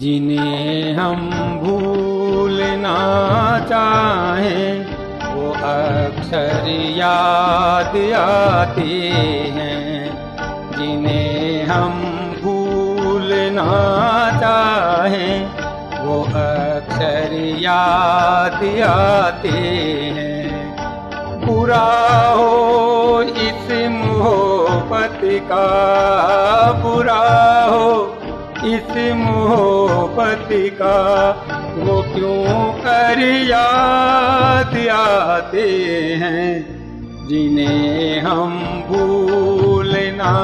जिन्हें हम भूलना चाहें वो अक्सर याद आते हैं। जिन्हें हम भूलना चाहें वो अक्सर याद आते हैं। बुरा हो इस मोहब्बत का, बुरा हो इस मोहब्बत का, वो क्यों कर याद आते हैं। जिन्हें हम भूलना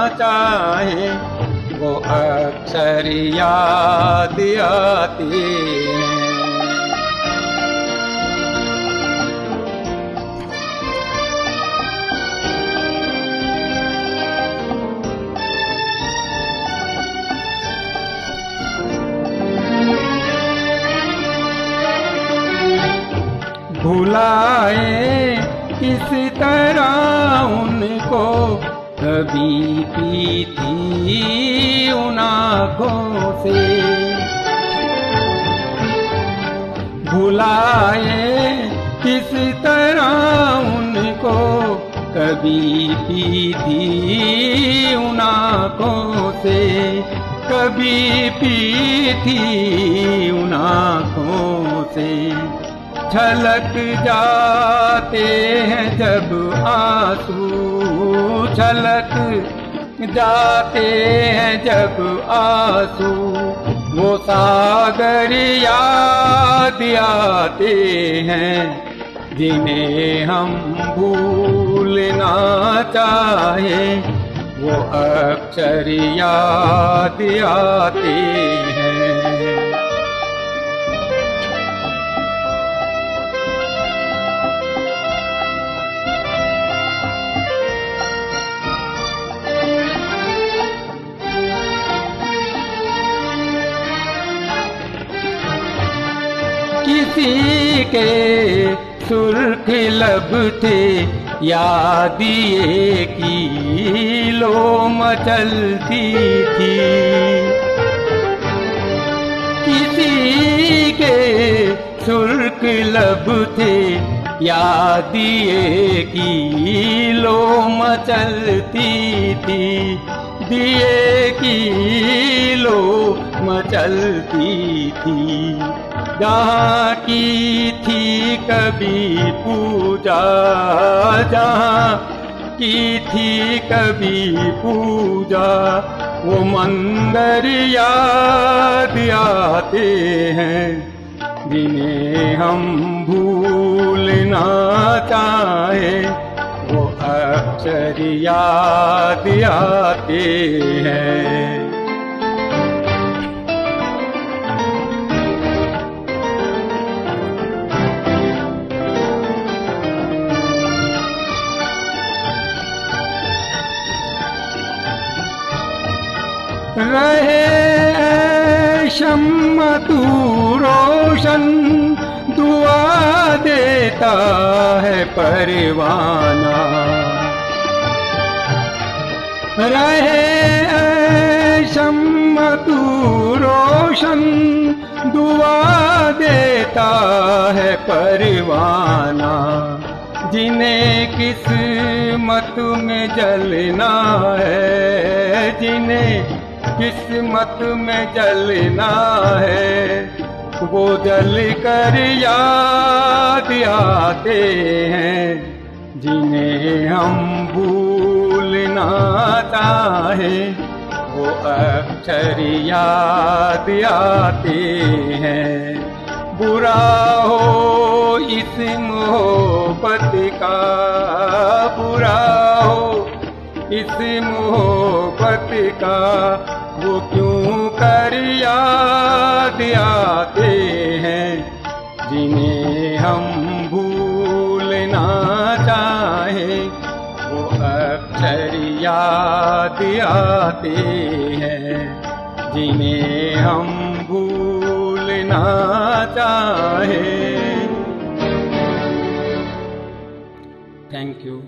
चाहें वो अक्सर याद आते हैं। भुलाए किस तरह उनको, कभी पी थी उन आँखों से। भुलाए किस तरह उनको, कभी पी थी उन आँखों से। कभी पी थी उन आँखों से। छलक जाते हैं जब आंसू, छलक जाते हैं जब आंसू, वो सागर याद आते हैं। जिन्हें हम भूलना चाहें वो अक्सर याद आते हैं। किसी के सुर्ख लब थे याद ये की लो मचलती थी। किसी के सुर्ख लब थे याद ये की लो मचलती थी। दिए की लो मचलती थी। जहाँ की थी कभी पूजा, जहाँ की थी कभी पूजा, वो मंदिर याद आते हैं। जिन्हें हम भूलना चाहें वो अक्सर याद आते हैं। रहे शम्मा तू रोशन, दुआ देता है परवाना। रहे शम्मा तू रोशन, दुआ देता है परवाना। जिन्हें किस्मत में जलना है, जिन्हें किस्मत में जलना है, वो जल कर याद आते हैं। जिन्हें हम भूलना चाहें वो अक्सर याद आते हैं। बुरा हो इस मोहब्बत का, बुरा हो इस मोहब्बत का, वो क्यों कर याद आते हैं। जिन्हें हम भूलना चाहें वो अक्सर याद आते हैं। जिन्हें हम भूलना चाहें। Thank you.